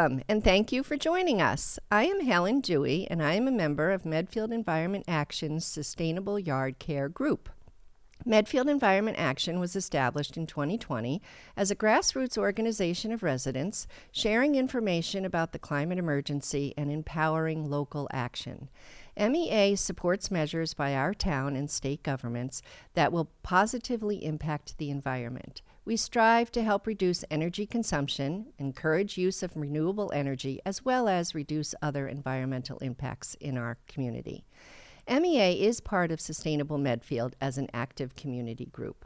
Welcome, and thank you for joining us. I am Helen Dewey, and I am a member of Medfield Environment Action's Sustainable Yard Care Group. Medfield Environment Action was established in 2020 as a grassroots organization of residents sharing information about the climate emergency and empowering local action. MEA supports measures by our town and state governments that will positively impact the environment. We strive to help reduce energy consumption, encourage use of renewable energy, as well as reduce other environmental impacts in our community. MEA is part of Sustainable Medfield as an active community group.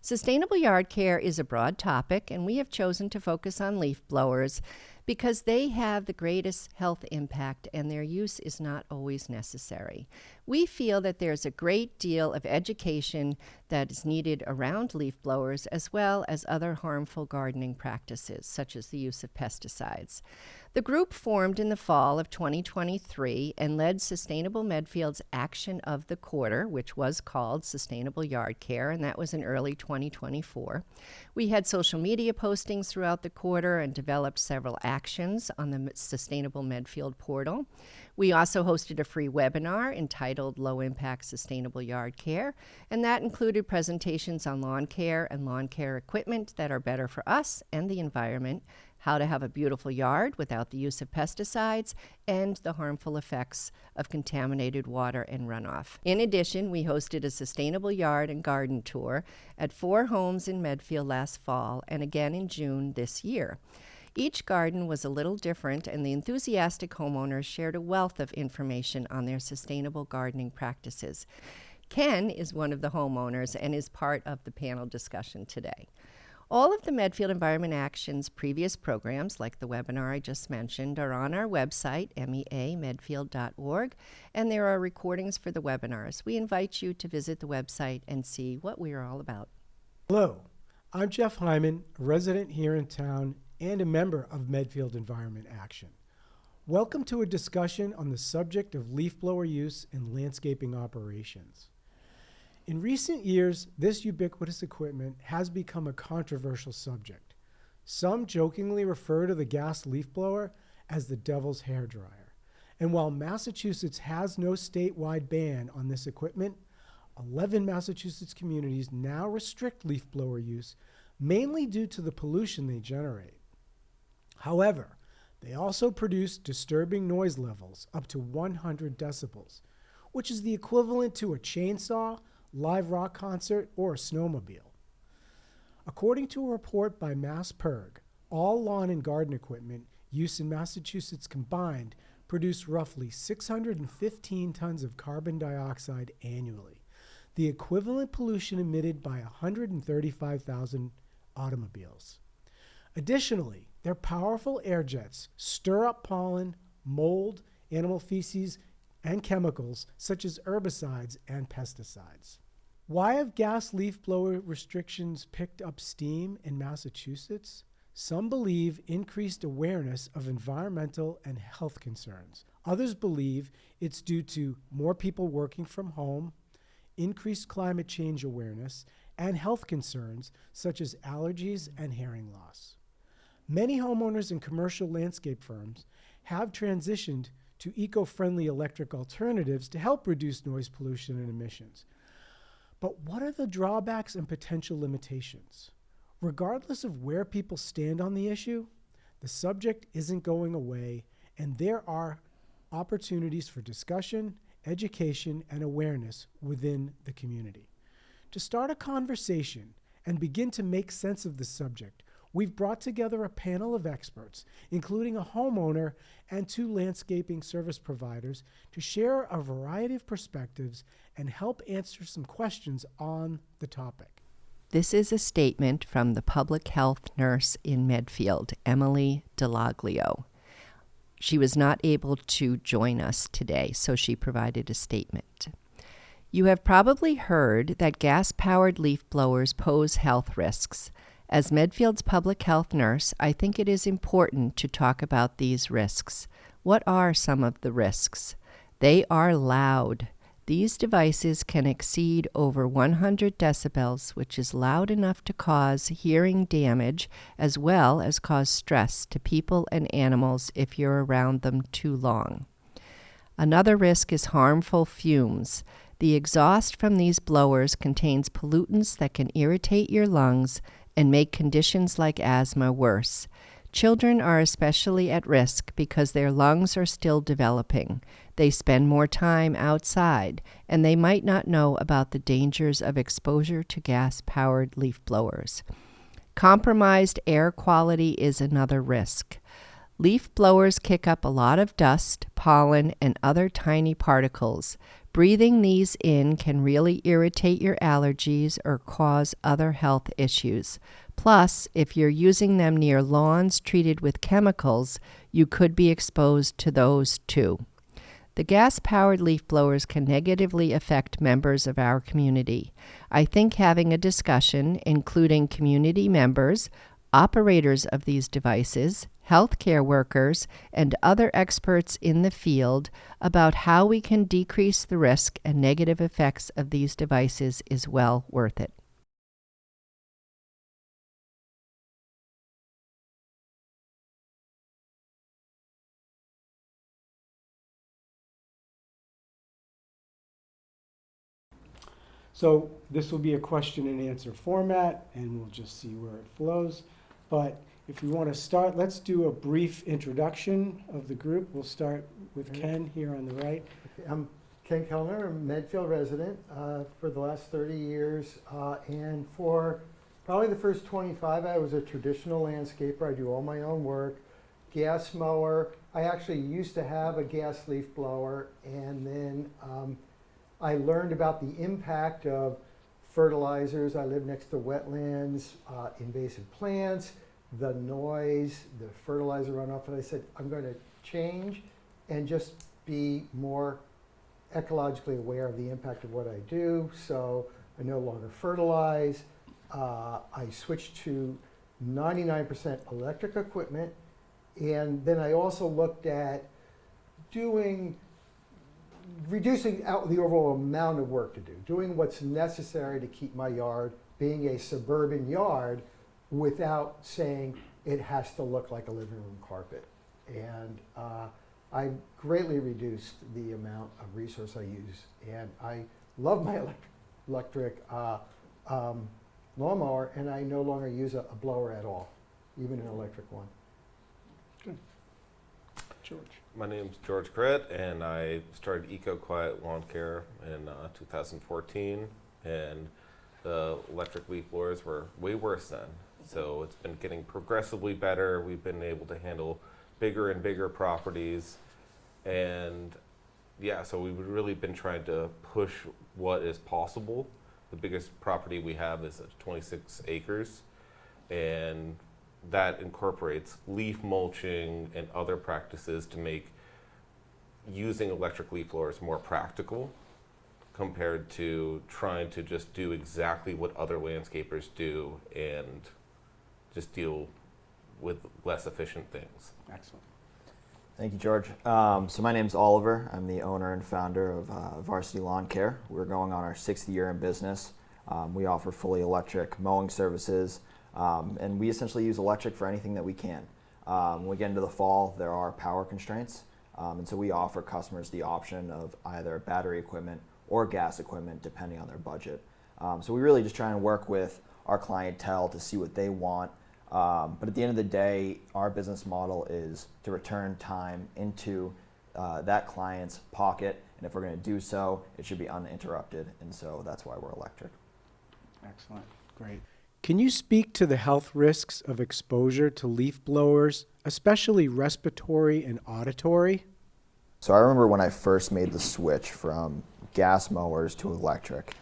Sustainable yard care is a broad topic, and we have chosen to focus on leaf blowers because they have the greatest health impact and their use is not always necessary. We feel that there's a great deal of education that is needed around leaf blowers as well as other harmful gardening practices, such as the use of pesticides. The group formed in the fall of 2023 and led Sustainable Medfield's Action of the Quarter, which was called Sustainable Yard Care, and that was in early 2024. We had social media postings throughout the quarter and developed several actions on the Sustainable Medfield portal. We also hosted a free webinar entitled Low Impact Sustainable Yard Care, and that included presentations on lawn care and lawn care equipment that are better for us and the environment, how to have a beautiful yard without the use of pesticides, and the harmful effects of contaminated water and runoff. In addition, we hosted a sustainable yard and garden tour at 4 homes in Medfield last fall and again in June this year. Each garden was a little different, and the enthusiastic homeowners shared a wealth of information on their sustainable gardening practices. Ken is one of the homeowners and is part of the panel discussion today. All of the Medfield Environment Action's previous programs, like the webinar I just mentioned, are on our website, meamedfield.org, and there are recordings for the webinars. We invite you to visit the website and see what we are all about. Hello, I'm Jeff Hyman, a resident here in town and a member of Medfield Environment Action. Welcome to a discussion on the subject of leaf blower use in landscaping operations. In recent years, this ubiquitous equipment has become a controversial subject. Some jokingly refer to the gas leaf blower as the devil's hairdryer. And while Massachusetts has no statewide ban on this equipment, 11 Massachusetts communities now restrict leaf blower use, mainly due to the pollution they generate. However, they also produce disturbing noise levels up to 100 decibels, which is the equivalent to a chainsaw, live rock concert, or a snowmobile. According to a report by MassPerg, all lawn and garden equipment used in Massachusetts combined produce roughly 615 tons of carbon dioxide annually, the equivalent pollution emitted by 135,000 automobiles. Additionally, their powerful air jets stir up pollen, mold, animal feces, and chemicals such as herbicides and pesticides. Why have gas leaf blower restrictions picked up steam in Massachusetts? Some believe increased awareness of environmental and health concerns. Others believe it's due to more people working from home, increased climate change awareness, and health concerns such as allergies and hearing loss. Many homeowners and commercial landscape firms have transitioned to eco-friendly electric alternatives to help reduce noise pollution and emissions. But what are the drawbacks and potential limitations? Regardless of where people stand on the issue, the subject isn't going away, and there are opportunities for discussion, education, and awareness within the community. To start a conversation and begin to make sense of the subject, we've brought together a panel of experts, including a homeowner and 2 landscaping service providers, to share a variety of perspectives and help answer some questions on the topic. This is a statement from the public health nurse in Medfield, Emily Delaglio. She was not able to join us today, so she provided a statement. You have probably heard that gas-powered leaf blowers pose health risks. As Medfield's public health nurse, I think it is important to talk about these risks. What are some of the risks? They are loud. These devices can exceed over 100 decibels, which is loud enough to cause hearing damage as well as cause stress to people and animals if you're around them too long. Another risk is harmful fumes. The exhaust from these blowers contains pollutants that can irritate your lungs and make conditions like asthma worse. Children are especially at risk because their lungs are still developing. They spend more time outside, and they might not know about the dangers of exposure to gas-powered leaf blowers. Compromised air quality is another risk. Leaf blowers kick up a lot of dust, pollen, and other tiny particles. Breathing these in can really irritate your allergies or cause other health issues. Plus, if you're using them near lawns treated with chemicals, you could be exposed to those too. The gas-powered leaf blowers can negatively affect members of our community. I think having a discussion, including community members, operators of these devices, healthcare workers, and other experts in the field about how we can decrease the risk and negative effects of these devices is well worth it. So this will be a question and answer format, and we'll just see where it flows. But if we want to start, let's do a brief introduction of the group. We'll start with Ken here on the right. I'm Ken Kellner, a Medfield resident for the last 30 years. And for probably the first 25, I was a traditional landscaper. I do all my own work, gas mower. I actually used to have a gas leaf blower, and then I learned about the impact of fertilizers. I live next to wetlands, invasive plants, the noise, the fertilizer runoff, and I said, I'm going to change and just be more ecologically aware of the impact of what I do. So I no longer fertilize. I switched to 99% electric equipment, and then I also looked at reducing out the overall amount of work to do, doing what's necessary to keep my yard being a suburban yard without saying it has to look like a living room carpet. And I greatly reduced the amount of resource I use. And I love my electric lawnmower, and I no longer use a blower at all, even an electric one. Good. George. My name's George Critt, and I started Eco Quiet Lawn Care in 2014, and the electric leaf blowers were way worse then. So it's been getting progressively better. We've been able to handle bigger and bigger properties, and yeah, so we've really been trying to push what is possible. The biggest property we have is 26 acres, and that incorporates leaf mulching and other practices to make using electric leaf blowers more practical compared to trying to just do exactly what other landscapers do and just deal with less efficient things. Excellent. Thank you, George. So my name's Oliver. I'm the owner and founder of Varsity Lawn Care. We're going on our 6th year in business. We offer fully electric mowing services, and we essentially use electric for anything that we can. When we get into the fall, there are power constraints, and so we offer customers the option of either battery equipment or gas equipment depending on their budget. So we really just try and work with our clientele to see what they want. But at the end of the day, our business model is to return time into that client's pocket, and if we're going to do so, it should be uninterrupted, and so that's why we're electric. Excellent. Great. Can you speak to the health risks of exposure to leaf blowers, especially respiratory and auditory? So I remember when I first made the switch from gas mowers to electric,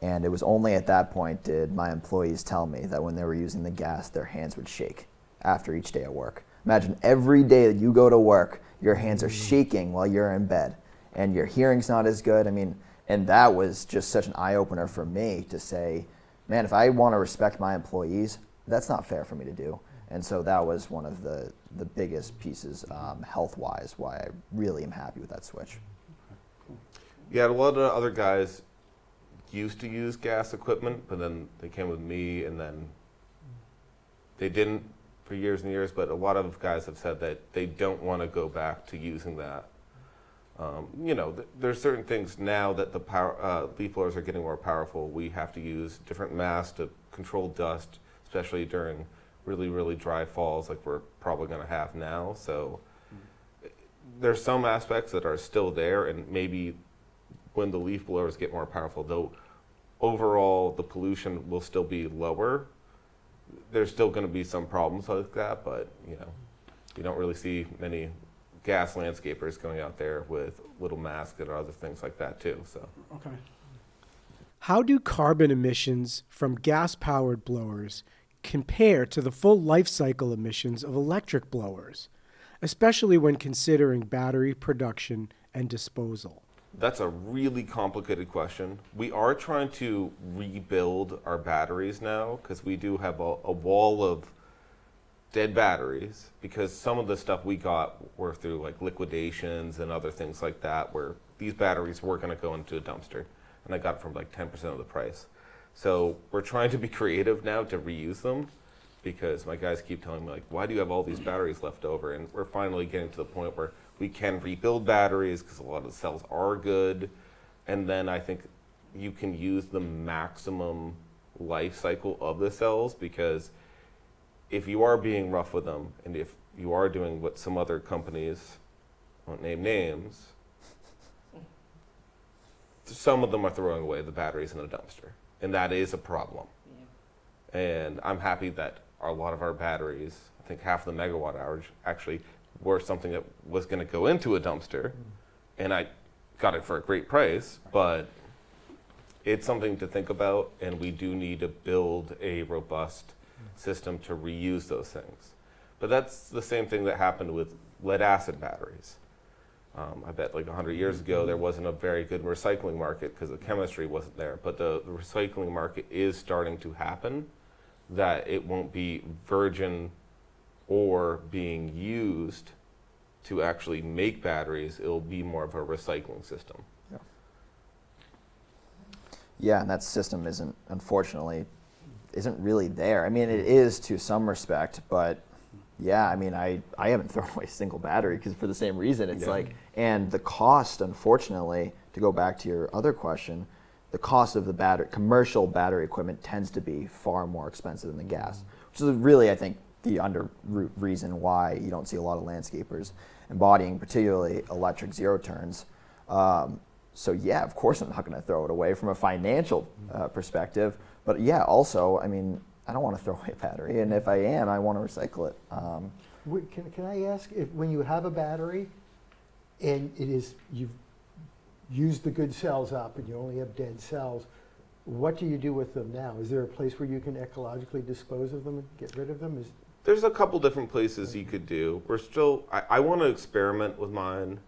and it was only at that point did my employees tell me that when they were using the gas, their hands would shake after each day of work. Imagine every day that you go to work, your hands are shaking while you're in bed, and your hearing's not as good. I mean, and that was just such an eye-opener for me to say, man, if I want to respect my employees, that's not fair for me to do. And so that was one of the biggest pieces health-wise, why I really am happy with that switch. Yeah, a lot of the other guys used to use gas equipment, but then they came with me, and then they didn't for years and years. But a lot of guys have said that they don't want to go back to using that. There's certain things now that the leaf blowers are getting more powerful. We have to use different masks to control dust, especially during really, really dry falls like we're probably going to have now. So there's some aspects that are still there, and maybe when the leaf blowers get more powerful, though overall the pollution will still be lower. There's still going to be some problems like that, but you don't really see many gas landscapers going out there with little masks and other things like that too. So Okay. How do carbon emissions from gas-powered blowers compare to the full life cycle emissions of electric blowers, especially when considering battery production and disposal? that's a really complicated question. We are trying to rebuild our batteries now because we do have a wall of dead batteries, because some of the stuff we got were through like liquidations and other things like that, where these batteries were going to go into a dumpster, and I got it from like 10% of the price. So we're trying to be creative now to reuse them, because my guys keep telling me like, why do you have all these batteries left over? And we're finally getting to the point where we can rebuild batteries because a lot of the cells are good, and then I think you can use the maximum life cycle of the cells, because if you are being rough with them, and if you are doing what some other companies, won't name names, some of them are throwing away the batteries in the dumpster, and that is a problem. Yeah. And I'm happy that a lot of our batteries, I think half the megawatt hours actually were something that was going to go into a dumpster, and I got it for a great price, but it's something to think about, and we do need to build a robust system to reuse those things. But that's the same thing that happened with lead acid batteries. I bet like 100 years ago there wasn't a very good recycling market because the chemistry wasn't there, but the recycling market is starting to happen, that it won't be virgin or being used to actually make batteries. It'll be more of a recycling system. Yeah, and that system unfortunately isn't really there. I mean, it is to some respect, but yeah, I mean, I haven't thrown away a single battery because for the same reason. It's like, and the cost, unfortunately, to go back to your other question, the cost of the commercial battery equipment tends to be far more expensive than the gas, which is really, I think, the underroot reason why you don't see a lot of landscapers embodying particularly electric zero turns. So yeah, of course I'm not going to throw it away from a financial perspective, but yeah, also, I mean, I don't want to throw away a battery, and if I am, I want to recycle it. Can I ask, if when you have a battery and you've used the good cells up and you only have dead cells, what do you do with them now? Is there a place where you can ecologically dispose of them and get rid of them? There's a couple different places you could do. We're still, I want to experiment with mine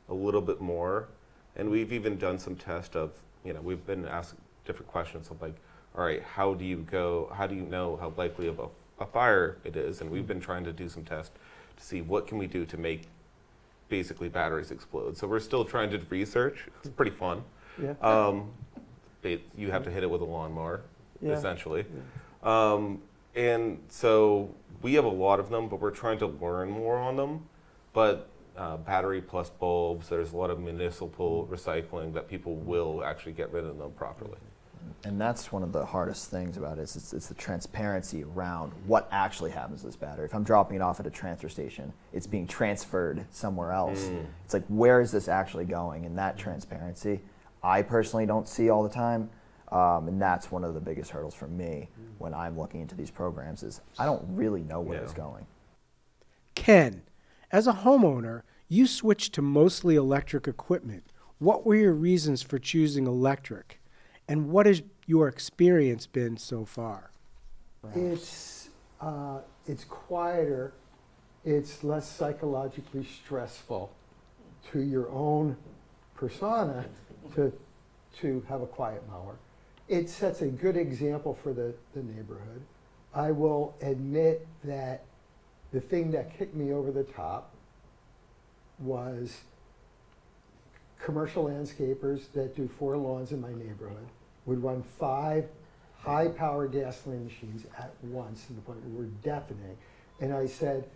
a little bit more, and we've even done some tests of, we've been asked different questions of like, all right, how do you know how likely of a fire it is? And we've been trying to do some tests to see what can we do to make basically batteries explode. So we're still trying to research. It's pretty fun. Yeah. You have to hit it with a lawnmower, essentially. Yeah. And so we have a lot of them, but we're trying to learn more on them. But battery plus bulbs, there's a lot of municipal recycling that people will actually get rid of them properly. And that's one of the hardest things about it. It's the transparency around what actually happens to this battery. If I'm dropping it off at a transfer station, it's being transferred somewhere else. It's like, where is this actually going? And that transparency, I personally don't see all the time. And that's one of the biggest hurdles for me when I'm looking into these programs, is I don't really know where it's going. Ken, as a homeowner, you switched to mostly electric equipment. What were your reasons for choosing electric? And what has your experience been so far? It's quieter. It's less psychologically stressful to your own persona to have a quiet mower. It sets a good example for the neighborhood. I will admit that the thing that kicked me over the top was commercial landscapers that do 4 lawns in my neighborhood would run 5 high-power gasoline machines at once to the point where we're deafening. And I said,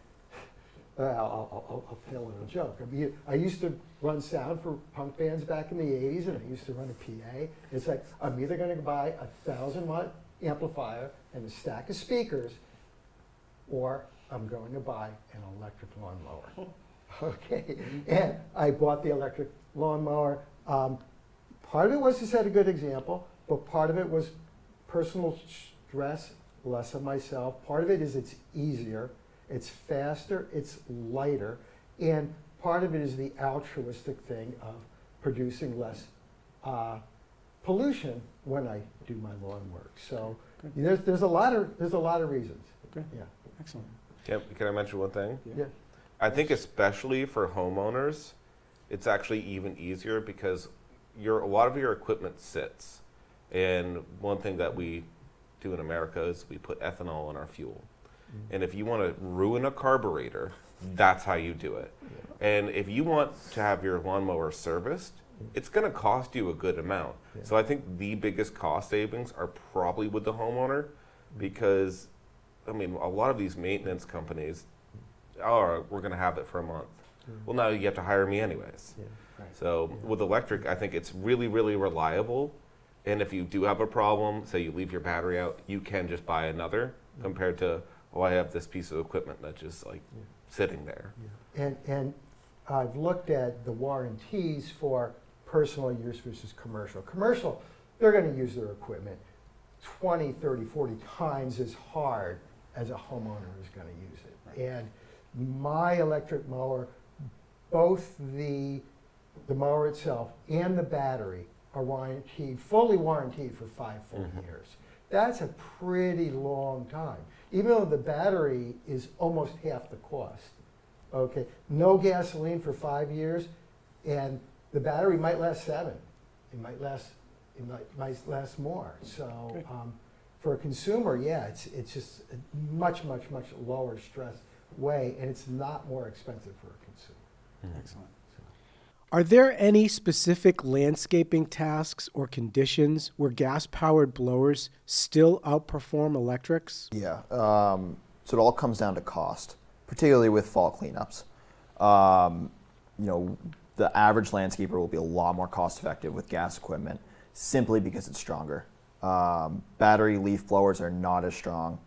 I'll tell a joke. I mean, I used to run sound for punk bands back in the 80s, and I used to run a PA. It's like, I'm either going to buy a 1,000-watt amplifier and a stack of speakers, or I'm going to buy an electric lawnmower. Okay, and I bought the electric lawnmower. Part of it was to set a good example, but part of it was personal stress, less of myself. Part of it is it's easier, it's faster, it's lighter, and part of it is the altruistic thing of producing less pollution when I do my lawn work. So there's a lot of reasons. Okay. Yeah. Excellent. Can I mention one thing? Yeah. I think especially for homeowners, it's actually even easier because a lot of your equipment sits. And one thing that we do in America is we put ethanol in our fuel. And if you want to ruin a carburetor, that's how you do it. And if you want to have your lawnmower serviced, it's going to cost you a good amount. So I think the biggest cost savings are probably with the homeowner because, I mean, a lot of these maintenance companies, we're going to have it for a month. Well, now you have to hire me anyways. So with electric, I think it's really, really reliable. And if you do have a problem, say you leave your battery out, you can just buy another compared to, I have this piece of equipment that's just like sitting there. And I've looked at the warranties for personal use versus commercial. Commercial, they're going to use their equipment 20, 30, 40 times as hard as a homeowner is going to use it. And my electric mower, both the mower itself and the battery are fully warranted for 5 full years. That's a pretty long time, even though the battery is almost half the cost. Okay, no gasoline for 5 years, and the battery might last 7. It might last more. So for a consumer, it's just a much lower stress way, and it's not more expensive for a consumer. Excellent. Are there any specific landscaping tasks or conditions where gas-powered blowers still outperform electrics? Yeah, so it all comes down to cost, particularly with fall cleanups. The average landscaper will be a lot more cost-effective with gas equipment simply because it's stronger. Battery leaf blowers are not as strong.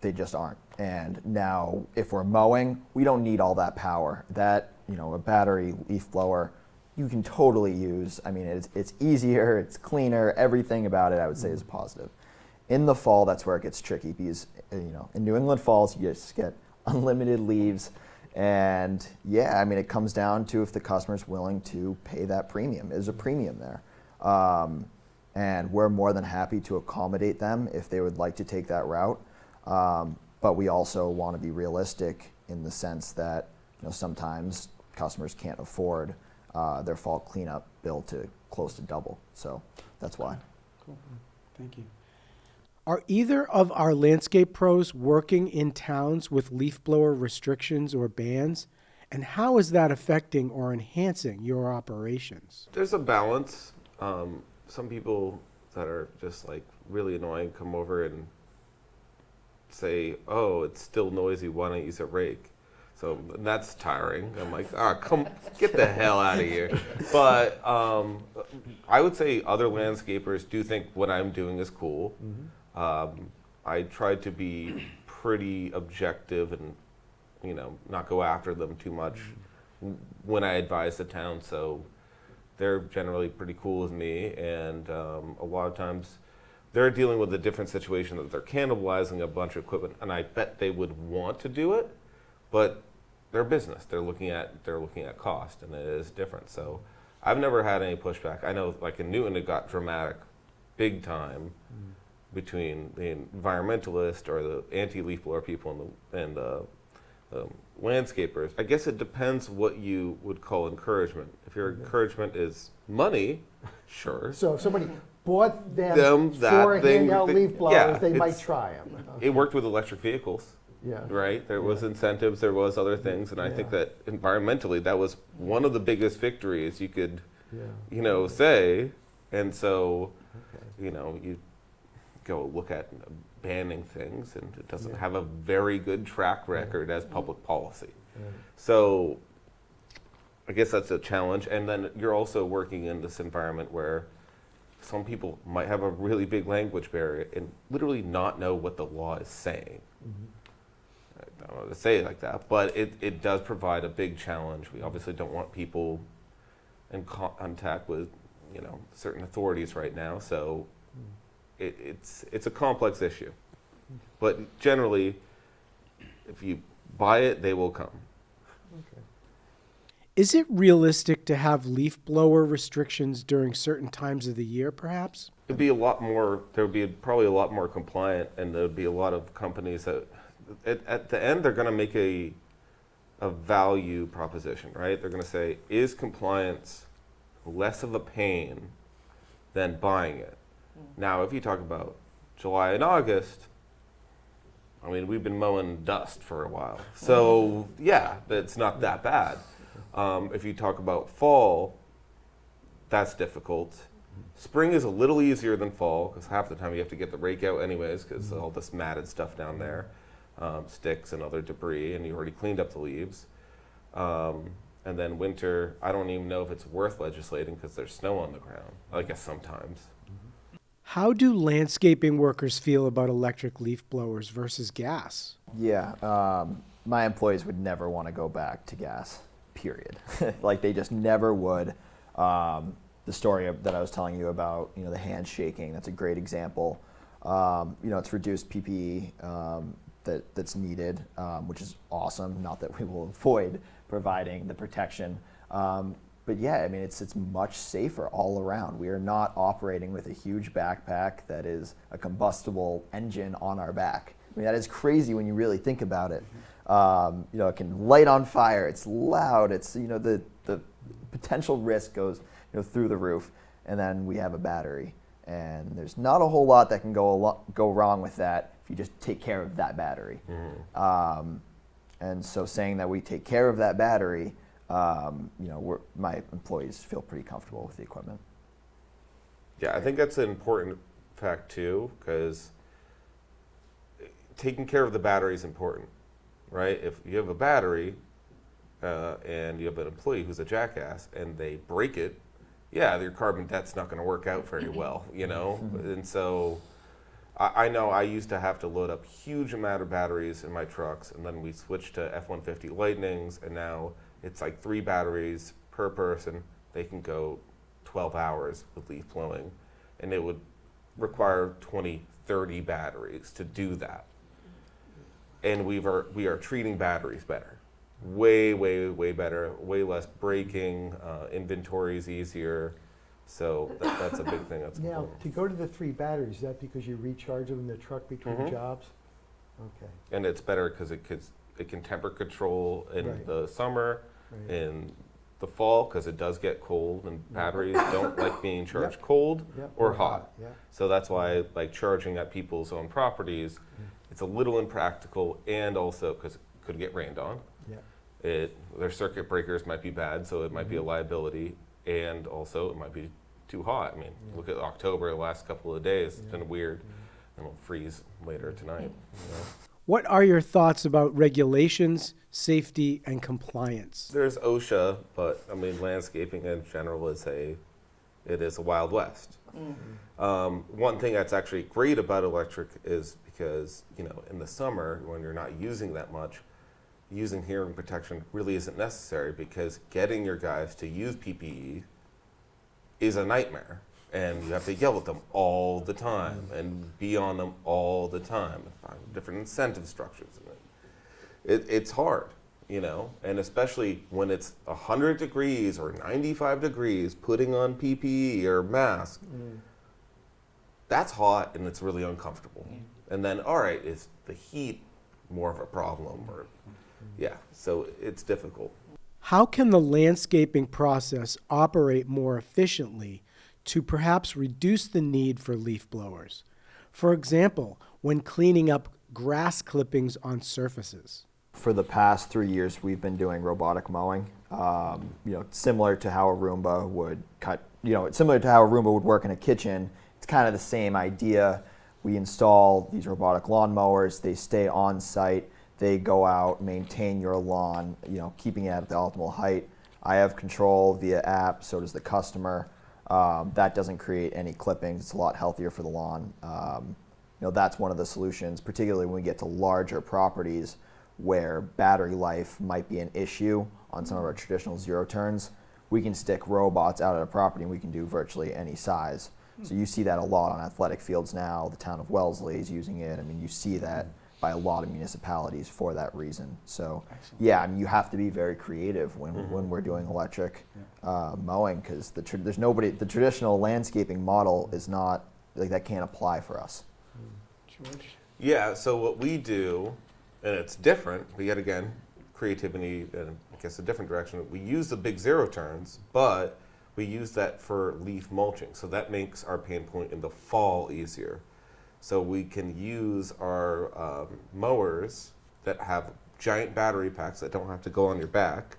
They just aren't. And now, if we're mowing, we don't need all that power. A battery leaf blower, you can totally use. I mean, it's easier, it's cleaner, everything about it I would say is positive. In the fall, that's where it gets tricky because, in New England falls, you just get unlimited leaves. And it comes down to if the customer's willing to pay that premium. There's a premium there. And we're more than happy to accommodate them if they would like to take that route. But we also want to be realistic in the sense that sometimes customers can't afford their fall cleanup bill to close to double. So that's why. Cool. Thank you. Are either of our landscape pros working in towns with leaf blower restrictions or bans? And how is that affecting or enhancing your operations? There's a balance. Some people that are just like really annoying come over and say, "Oh, it's still noisy. Why don't you use a rake?" So that's tiring. I'm like, come get the hell out of here. But I would say other landscapers do think what I'm doing is cool. I try to be pretty objective and, not go after them too much when I advise the town. So they're generally pretty cool with me. And a lot of times they're dealing with a different situation that they're cannibalizing a bunch of equipment. And I bet they would want to do it, but their business, they're looking at cost, and it is different. So I've never had any pushback. I know, like in Newton, it got dramatic, big time, between the environmentalist or the anti-leaf blower people and the landscapers. I guess it depends what you would call encouragement. If your encouragement is money, sure. So if somebody bought them 4 handheld leaf blowers, they might try them. It worked with electric vehicles. Yeah. right? There was incentives, there was other things, and I think Yeah. that environmentally, that was one of the biggest victories you could, Yeah. say. And so, Okay. you go look at banning things, and it doesn't Yeah. have a very good track record as public policy. Right. So I guess that's a challenge. And then you're also working in this environment where some people might have a really big language barrier and literally not know what the law is saying. Mhm. I don't want to say it like that, but it does provide a big challenge. We obviously don't want people in contact with, certain authorities right now. So it's a complex issue. But generally, if you buy it, they will come. Okay. Is it realistic to have leaf blower restrictions during certain times of the year, perhaps? It'd be a lot more, there would be probably a lot more compliant, and there would be a lot of companies that, at the end, they're going to make a value proposition, right? They're going to say, is compliance less of a pain than buying it? Now, if you talk about July and August, I mean, we've been mowing dust for a while. So, yeah, it's not that bad. If you talk about fall, that's difficult. Spring is a little easier than fall because half the time you have to get the rake out anyways because all this matted stuff down there, sticks and other debris, and you already cleaned up the leaves. And then winter, I don't even know if it's worth legislating because there's snow on the ground, I guess sometimes. How do landscaping workers feel about electric leaf blowers versus gas? Yeah, my employees would never want to go back to gas, period. Like they just never would. The story that I was telling you about, the handshaking, that's a great example. It's reduced PPE that's needed, which is awesome. Not that we will avoid providing the protection. But yeah, I mean, it's much safer all around. We are not operating with a huge backpack that is a combustible engine on our back. I mean, that is crazy when you really think about it. It can light on fire. It's loud. It's the potential risk goes through the roof, and then we have a battery, and there's not a whole lot that can go wrong with that if you just take care of that battery. And so saying that we take care of that battery, my employees feel pretty comfortable with the equipment. Yeah, I think that's an important fact too, because taking care of the battery is important, right? If you have a battery and you have an employee who's a jackass and they break it, yeah, your carbon debt's not going to work out very well, And so I know I used to have to load up huge amount of batteries in my trucks, and then we switched to F-150 Lightnings, and now it's like 3 batteries per person. They can go 12 hours with leaf blowing, and it would require 20, 30 batteries to do that. And we are treating batteries better. Way, way, way better, way less breaking, inventory is easier. So that's a big thing that's Now, important. to go to the 3 batteries, is that because you recharge them in the truck between jobs? Okay. And it's better because it can temper control in Right. the summer, Right. in the fall, because it does get cold, and batteries don't like being charged cold Yep, or hot. Yeah. So that's why, like, charging at people's own properties, it's a little impractical, and also because it could get rained on. Yeah. Their circuit breakers might be bad, so it might be a liability, and also it might be too hot. I mean, look at October, the last couple of days, it's been weird, and it'll freeze later tonight. What are your thoughts about regulations, safety, and compliance? There's OSHA, but I mean, landscaping in general is a Wild West. One thing that's actually great about electric is because, in the summer, when you're not using that much, using hearing protection really isn't necessary because getting your guys to use PPE is a nightmare. And you have to yell at them all the time and be on them all the time and find different incentive structures. It's hard, and especially when it's 100 degrees or 95 degrees, putting on PPE or mask, that's hot and it's really uncomfortable. And then, all right, is the heat more of a problem? Or, so it's difficult. How can the landscaping process operate more efficiently to perhaps reduce the need for leaf blowers? For example, when cleaning up grass clippings on surfaces? For the past 3 years, we've been doing robotic mowing. Similar to how a Roomba would cut. Similar to how a Roomba would work in a kitchen. It's kind of the same idea. We install these robotic lawn mowers. They stay on site. They go out, maintain your lawn, keeping it at the optimal height. I have control via app, so does the customer. That doesn't create any clippings. It's a lot healthier for the lawn. That's one of the solutions, particularly when we get to larger properties where battery life might be an issue on some of our traditional zero turns. We can stick robots out at a property and we can do virtually any size. So you see that a lot on athletic fields now. The town of Wellesley is using it. I mean, you see that by a lot of municipalities for that reason. So you have to be very creative when we're doing electric mowing, because the traditional landscaping model is not, like, that can't apply for us. George? Yeah, so what we do, and it's different, but yet again, creativity and I guess a different direction. We use the big zero turns, but we use that for leaf mulching. So that makes our pain point in the fall easier. So we can use our mowers that have giant battery packs that don't have to go on your back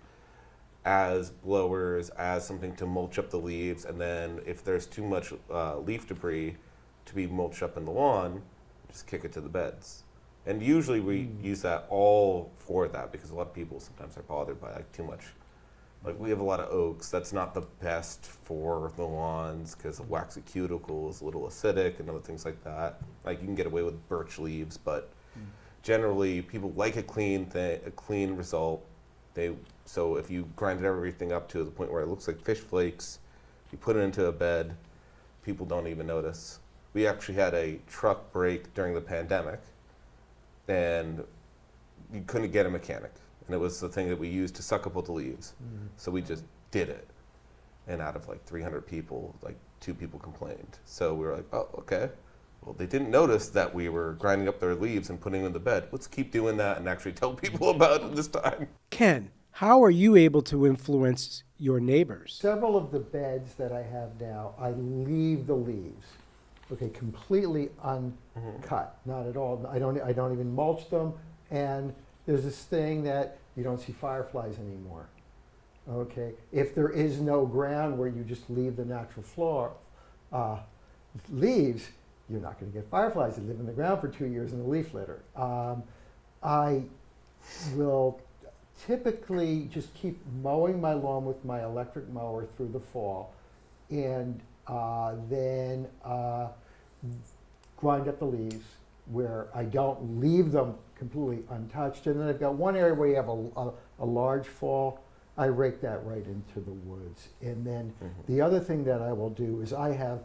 as blowers, as something to mulch up the leaves, and then if there's too much leaf debris to be mulched up in the lawn, just kick it to the beds. And usually we use that all for that, because a lot of people sometimes are bothered by too much. Like, we have a lot of oaks. That's not the best for the lawns because the waxy cuticle is a little acidic and other things like that. Like, you can get away with birch leaves, but generally people like a clean result. So if you grind everything up to the point where it looks like fish flakes, you put it into a bed, people don't even notice. We actually had a truck break during the pandemic, and you couldn't get a mechanic. And it was the thing that we used to suck up all the leaves. So we just did it. And out of 300 people, 2 people complained. So we were like, oh, okay. Well, they didn't notice that we were grinding up their leaves and putting them in the bed. Let's keep doing that and actually tell people about it this time. Ken, how are you able to influence your neighbors? Several of the beds that I have now, I leave the leaves, completely uncut, not at all. I don't even mulch them. And there's this thing that you don't see fireflies anymore. Okay, if there is no ground where you just leave the natural floor leaves, you're not going to get fireflies that live in the ground for 2 years in the leaf litter. I will typically just keep mowing my lawn with my electric mower through the fall, and then grind up the leaves where I don't leave them completely untouched. And then I've got one area where you have a large fall. I rake that right into the woods. And then the other thing that I will do is I have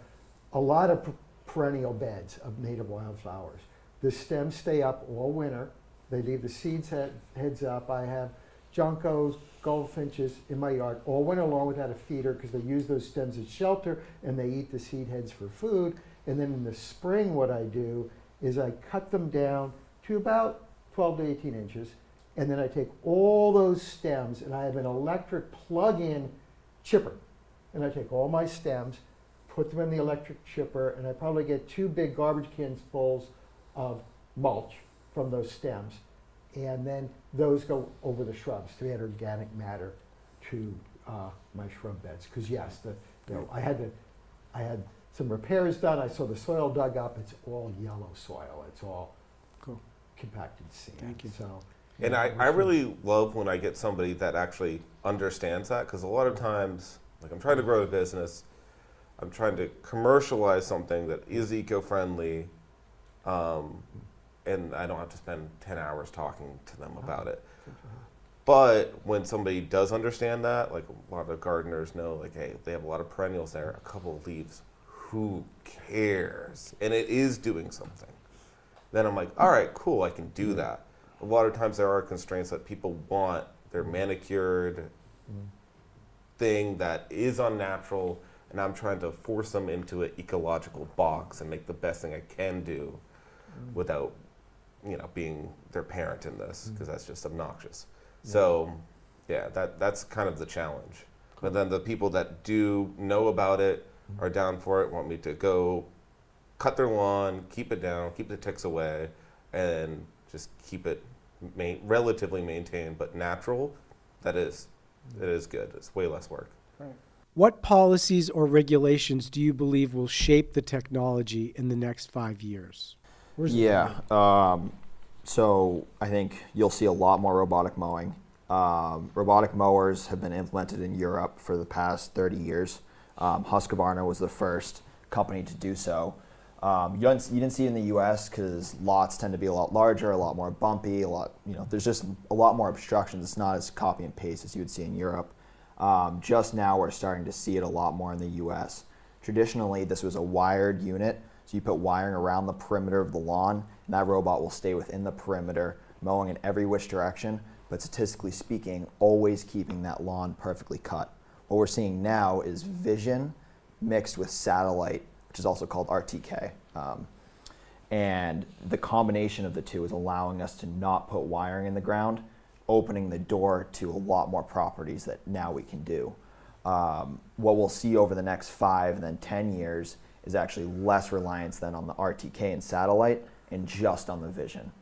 a lot of perennial beds of native wildflowers. The stems stay up all winter. They leave the seeds heads up. I have juncos, goldfinches in my yard all winter long without a feeder, because they use those stems as shelter and they eat the seed heads for food. And then in the spring, what I do is I cut them down to about 12 to 18 inches. And then I take all those stems and I have an electric plug-in chipper. And I take all my stems, put them in the electric chipper, and I probably get 2 big garbage cans fulls of mulch from those stems. And then those go over the shrubs to add organic matter to my shrub beds. Because yes, I had some repairs done. I saw the soil dug up. It's all yellow soil. It's all compacted sand. Thank you. So, And I really love when I get somebody that actually understands that, because a lot of times, I'm trying to grow a business, I'm trying to commercialize something that is eco-friendly, and I don't have to spend 10 hours talking to them about it. But when somebody does understand that, a lot of gardeners know, hey, they have a lot of perennials there, a couple of leaves, who cares? And it is doing something. Then I'm like, all right, cool, I can do that. A lot of times there are constraints that people want their manicured thing that is unnatural, and I'm trying to force them into an ecological box and make the best thing I can do without, being their parent in this, because that's just obnoxious. So, yeah, that's kind of the challenge. But then the people that do know about it, are down for it, want me to go cut their lawn, keep it down, keep the ticks away, and just keep it relatively maintained but natural, it is good. It's way less work. What policies or regulations do you believe will shape the technology in the next 5 years? So I think you'll see a lot more robotic mowing. Robotic mowers have been implemented in Europe for the past 30 years. Husqvarna was the first company to do so. You didn't see it in the U.S. because lots tend to be a lot larger, a lot more bumpy, there's just a lot more obstructions. It's not as copy and paste as you would see in Europe. Just now we're starting to see it a lot more in the U.S. Traditionally, this was a wired unit, so you put wiring around the perimeter of the lawn, and that robot will stay within the perimeter, mowing in every which direction, but statistically speaking, always keeping that lawn perfectly cut. What we're seeing now is vision mixed with satellite, which is also called RTK. And the combination of the two is allowing us to not put wiring in the ground, opening the door to a lot more properties that now we can do. What we'll see over the next 5 and then 10 years is actually less reliance than on the RTK and satellite and just on the vision.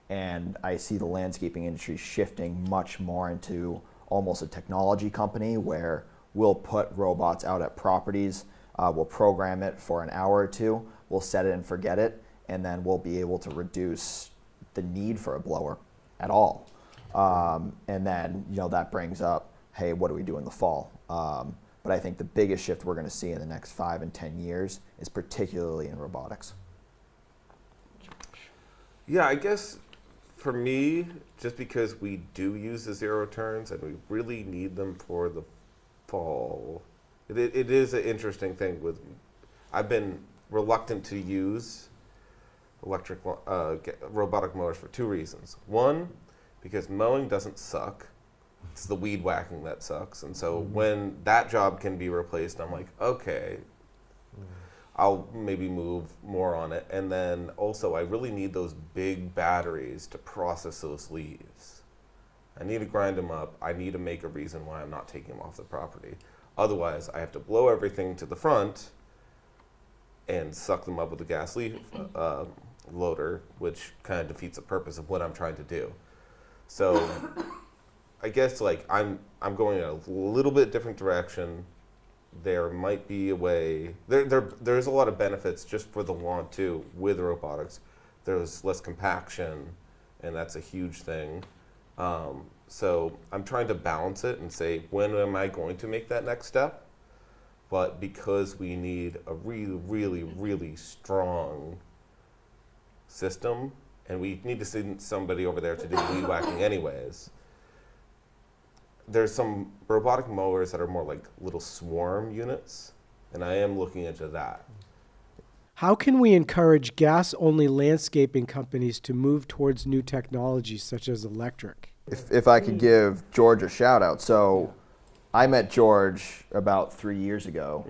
And I see the landscaping industry shifting much more into almost a technology company where we'll put robots out at properties, we'll program it for an hour or two, we'll set it and forget it, and then we'll be able to reduce the need for a blower at all. And then, that brings up, hey, what do we do in the fall? But I think the biggest shift we're going to see in the next 5 and 10 years is particularly in robotics. Yeah, I guess for me, just because we do use the zero turns and we really need them for the fall, it is an interesting thing. I've been reluctant to use robotic mowers for 2 reasons. One, because mowing doesn't suck. It's the weed whacking that sucks. And so when that job can be replaced, I'm like, okay, I'll maybe move more on it. And then also, I really need those big batteries to process those leaves. I need to grind them up. I need to make a reason why I'm not taking them off the property. Otherwise, I have to blow everything to the front and suck them up with a gas leaf loader, which kind of defeats the purpose of what I'm trying to do. So I guess I'm going in a little bit different direction. There might be a way. There's a lot of benefits just for the lawn too with robotics. There's less compaction, and that's a huge thing. So I'm trying to balance it and say, when am I going to make that next step? But because we need a really, really, really strong system, and we need to send somebody over there to do weed whacking anyways, there's some robotic mowers that are more like little swarm units, and I am looking into that. How can we encourage gas-only landscaping companies to move towards new technologies such as electric? If I could give George a shout out. So I met George about 3 years ago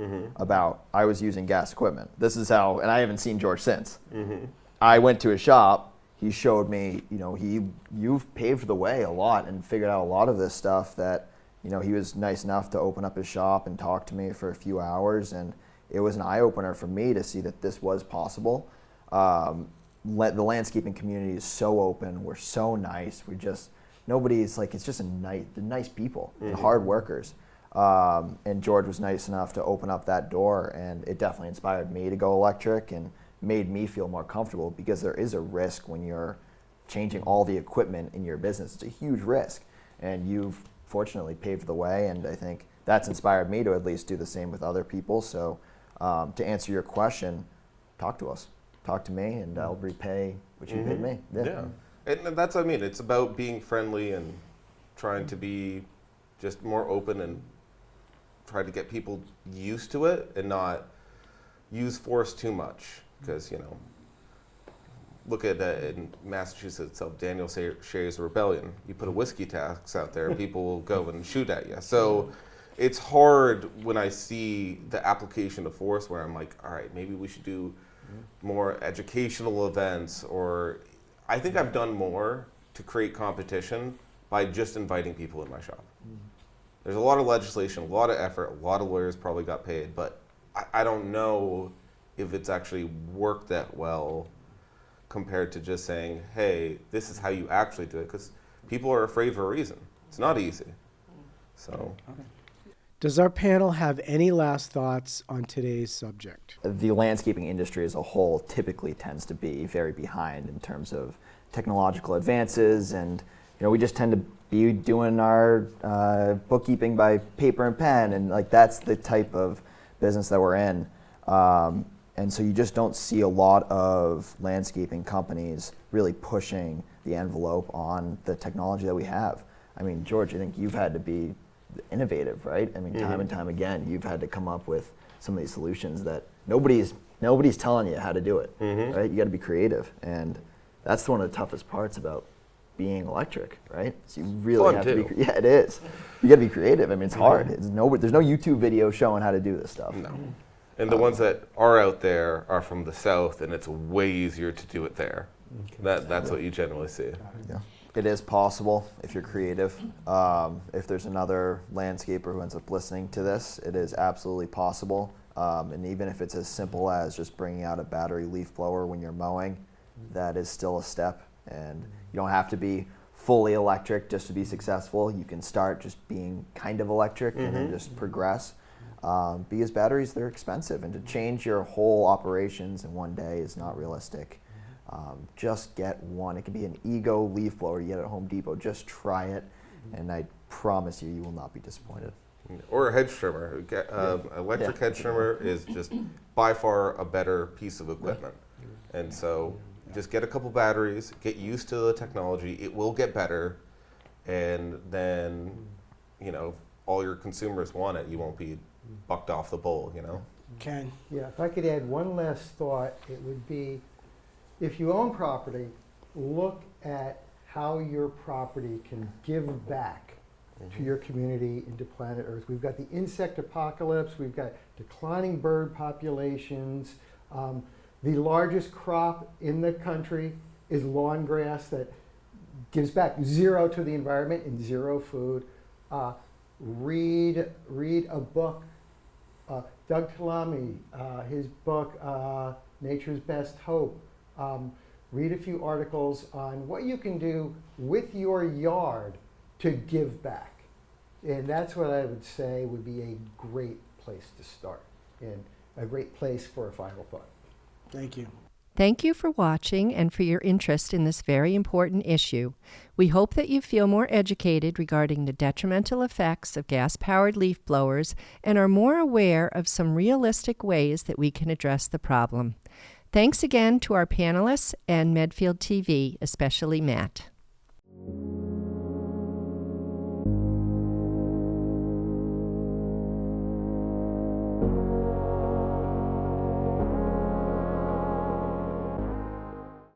I was using gas equipment. This is how, and I haven't seen George since. I went to his shop. He showed me, you've paved the way a lot and figured out a lot of this stuff that, he was nice enough to open up his shop and talk to me for a few hours. And it was an eye-opener for me to see that this was possible. The landscaping community is so open. We're so nice. It's just nice people and hard workers. And George was nice enough to open up that door, and it definitely inspired me to go electric and made me feel more comfortable, because there is a risk when you're changing all the equipment in your business. It's a huge risk, and you've fortunately paved the way, and I think that's inspired me to at least do the same with other people. So to answer your question, talk to us. Talk to me, and I'll repay what you paid me. Yeah. And that's what I mean. It's about being friendly and trying to be just more open and try to get people used to it and not use force too much. Because, look at in Massachusetts itself, Daniel Shay's Rebellion. You put a whiskey tax out there, people will go and shoot at you. So it's hard when I see the application of force where I'm like, all right, maybe we should do more educational events, or I think I've done more to create competition by just inviting people in my shop. There's a lot of legislation, a lot of effort, a lot of lawyers probably got paid, but I don't know if it's actually worked that well compared to just saying, hey, this is how you actually do it, because people are afraid for a reason. It's not easy. So, Does our panel have any last thoughts on today's subject? The landscaping industry as a whole typically tends to be very behind in terms of technological advances, and we just tend to be doing our bookkeeping by paper and pen, and like that's the type of business that we're in. And so you just don't see a lot of landscaping companies really pushing the envelope on the technology that we have. I mean, George, I think you've had to be innovative, right? I mean, time and time again, you've had to come up with some of these solutions that nobody's telling you how to do it, right? You got to be creative, and that's one of the toughest parts about being electric, right? So you really have to be. Yeah, it is. You got to be creative. I mean, it's hard. There's no YouTube video showing how to do this stuff. No. And the ones that are out there are from the south, and it's way easier to do it there. That's what you generally see. Yeah. It is possible if you're creative. If there's another landscaper who ends up listening to this, it is absolutely possible. And even if it's as simple as just bringing out a battery leaf blower when you're mowing, that is still a step. And you don't have to be fully electric just to be successful. You can start just being kind of electric and then just progress. Because batteries, they're expensive, and to change your whole operations in one day is not realistic. Just get one. It can be an Ego leaf blower you get at Home Depot. Just try it, and I promise you, you will not be disappointed. Or a hedge trimmer. Electric hedge trimmer is just by far a better piece of equipment. And so just get a couple batteries, get used to the technology. It will get better, and then, all your consumers want it. You won't be bucked off the bowl, Ken? Yeah, if I could add one last thought, it would be, if you own property, look at how your property can give back to your community and to planet Earth. We've got the insect apocalypse, we've got declining bird populations. The largest crop in the country is lawn grass that gives back zero to the environment and zero food. Read a book. Doug Talami, his book, Nature's Best Hope. Read a few articles on what you can do with your yard to give back. And that's what I would say would be a great place to start, and a great place for a final thought. Thank you. Thank you for watching and for your interest in this very important issue. We hope that you feel more educated regarding the detrimental effects of gas-powered leaf blowers and are more aware of some realistic ways that we can address the problem. Thanks again to our panelists and Medfield TV, especially Matt.